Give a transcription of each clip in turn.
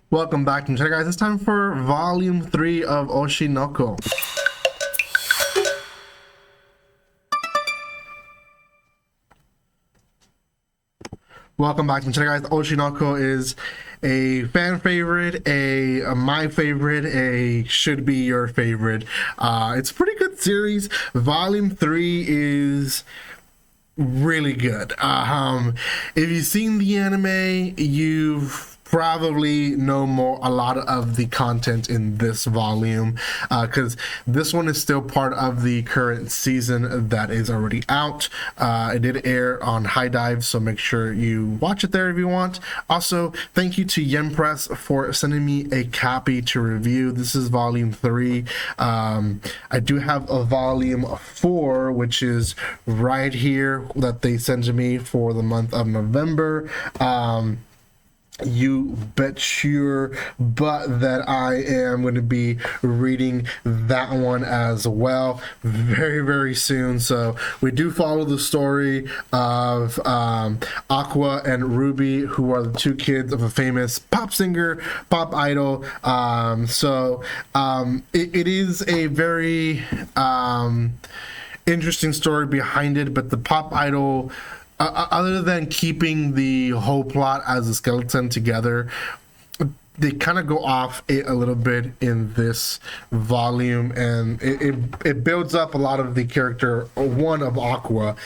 Welcome back to the channel, guys. It's time for volume 3 of Oshi no Ko. Welcome back to the channel, guys. Oshi no Ko is a fan favorite, a my favorite, a should be your favorite. It's a pretty good series. Volume 3 is really good. If you've seen the anime, you've probably know a lot of the content in this volume, because this one is still part of the current season that is already out. It did air on High Dive, so make sure you watch it there if you want. Also, thank you to Yen Press for sending me a copy to review. This is volume 3. I do have a volume 4, which is right here, that they sent to me for the month of November. You bet your butt that I am going to be reading that one as well very, very soon. So we do follow the story of Aqua and Ruby, who are the two kids of a famous pop singer, pop idol. It is a very interesting story behind it, but the pop idol, other than keeping the whole plot as a skeleton together, they kind of go off it a little bit in this volume, and it builds up a lot of the character one of Aqua,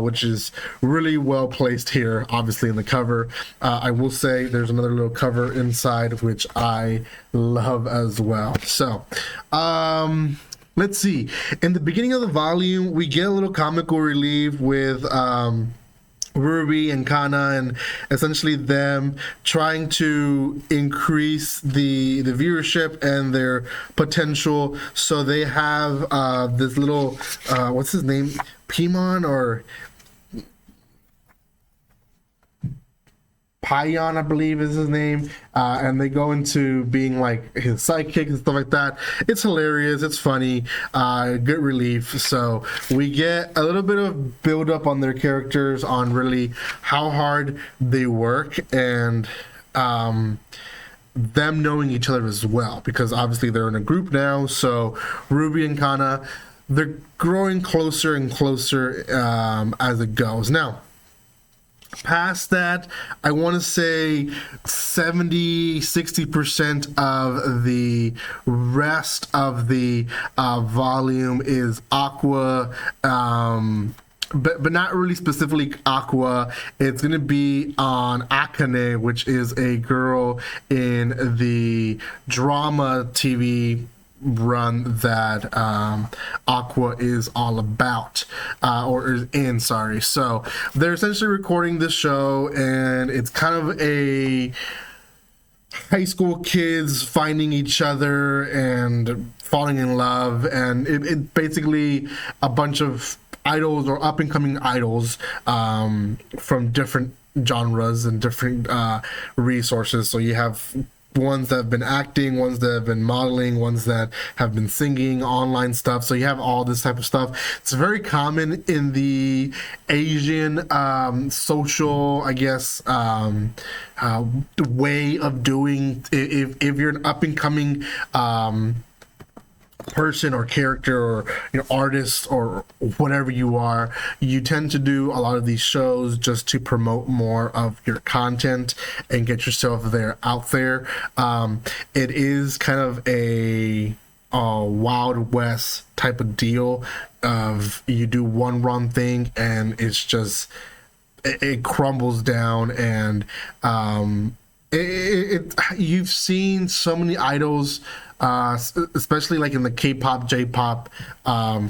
which is really well placed here, obviously in the cover. I will say there's another little cover inside which I love as well. So let's see. In the beginning of the volume, we get a little comical relief with Ruby and Kana, and essentially them trying to increase the viewership and their potential. So they have this little what's his name, Pimon or Payan, I believe is his name, and they go into being like his sidekick and stuff like that. It's hilarious, it's funny, good relief. So we get a little bit of build up on their characters, on really how hard they work, and them knowing each other as well, because obviously they're in a group now. So Ruby and Kana, they're growing closer and closer as it goes. Now, past that, I want to say 70-60% of the rest of the volume is Aqua, but not really specifically Aqua. It's going to be on Akane, which is a girl in the drama TV run that Aqua is all about, or is in, sorry. So they're essentially recording this show, and it's kind of a high school kids finding each other and falling in love, and it basically a bunch of idols or up and coming idols from different genres and different resources. So you have ones that have been acting, ones that have been modeling, ones that have been singing, online stuff. So you have all this type of stuff. It's very common in the Asian social, I guess, way of doing. If you're an up and coming person or character, or artist, or whatever you are, you tend to do a lot of these shows just to promote more of your content and get yourself out there. It is kind of a Wild West type of deal of you do one wrong thing and it's just it crumbles down. And you've seen so many idols, especially like in the K-pop, J-pop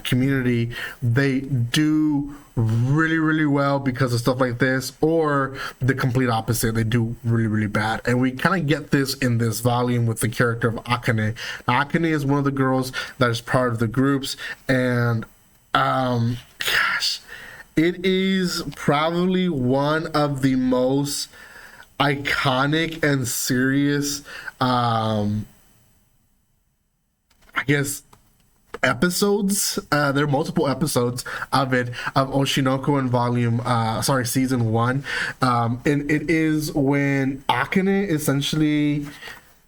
community, they do really, really well because of stuff like this, or the complete opposite, they do really, really bad. And we kind of get this in this volume with the character of Akane. Now, Akane is one of the girls that is part of the groups, and gosh, it is probably one of the most iconic and serious I guess episodes. There are multiple episodes of it, of Oshi no Ko in season 1, and it is when Akane essentially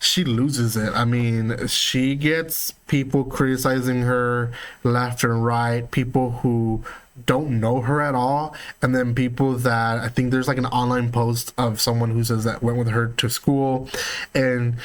she loses it. I mean, she gets people criticizing her left and right, people who don't know her at all, and then people that I think there's like an online post of someone who says that went with her to school, and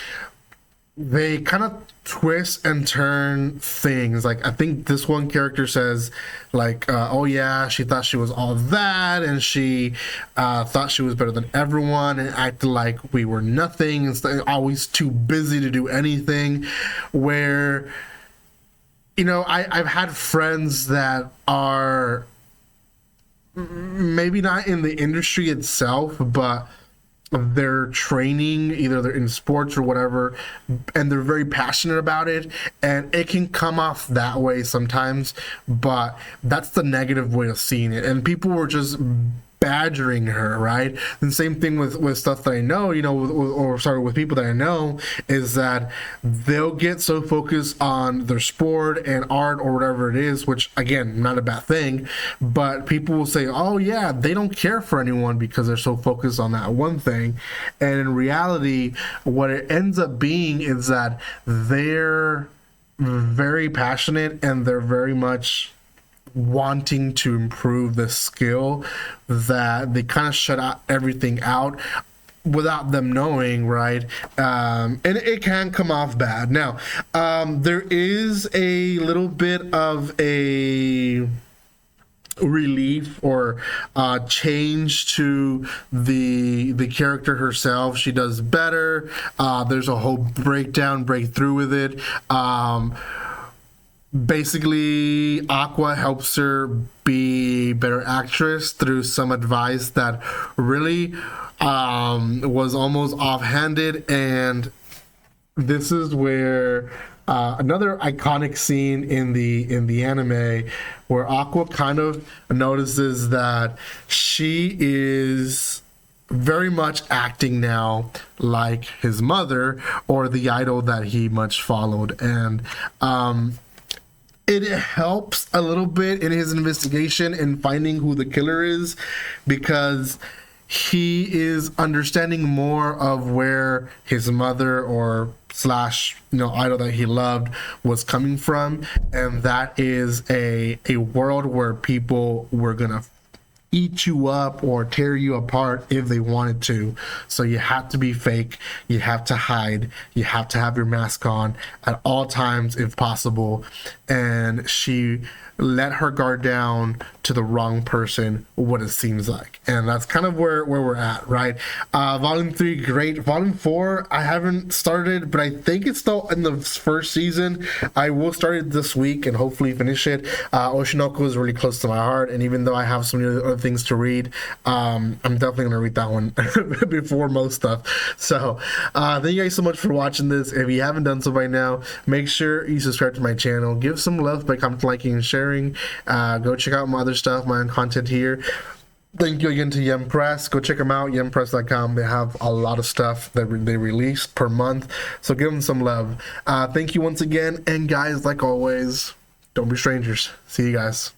they kind of twist and turn things. Like I think this one character says, like, "Oh yeah, she thought she was all that, and she thought she was better than everyone, and acted like we were nothing, and always too busy to do anything." Where, you know, I've had friends that are maybe not in the industry itself, but they're training, either they're in sports or whatever, and they're very passionate about it, and it can come off that way sometimes, but that's the negative way of seeing it, and people were just badgering her, right? And same thing with stuff that I know, you know, with people that I know, is that they'll get so focused on their sport and art or whatever it is, which again, not a bad thing, but people will say, oh yeah, they don't care for anyone because they're so focused on that one thing. And in reality, what it ends up being is that they're very passionate and they're very much wanting to improve the skill, that they kind of shut out everything out without them knowing, right? And it can come off bad. Now, there is a little bit of a relief or change to the character herself. She does better. There's a whole breakthrough with it. Basically, Aqua helps her be a better actress through some advice that really was almost offhanded, and this is where another iconic scene in the anime, where Aqua kind of notices that she is very much acting now like his mother, or the idol that he much followed, and it helps a little bit in his investigation and finding who the killer is, because he is understanding more of where his mother or slash, you know, idol that he loved was coming from, and that is a world where people were gonna eat you up or tear you apart if they wanted to. So you have to be fake, you have to hide, you have to have your mask on at all times if possible. And she let her guard down to the wrong person, what it seems like. And that's kind of where we're at, right? Volume 3, great. Volume 4, I haven't started, but I think it's still in the first season. I will start it this week and hopefully finish it. Oshi no Ko is really close to my heart, and even though I have so many other things to read, I'm definitely going to read that one before most stuff. So thank you guys so much for watching this. If you haven't done so by now, make sure you subscribe to my channel. Give some love by commenting, liking, and sharing. Go check out my other stuff, my own content here. Thank you again to Yem Press. Go check them out, yempress.com. They have a lot of stuff that they release per month, so give them some love. Thank you once again, and guys, like always, don't be strangers. See you guys.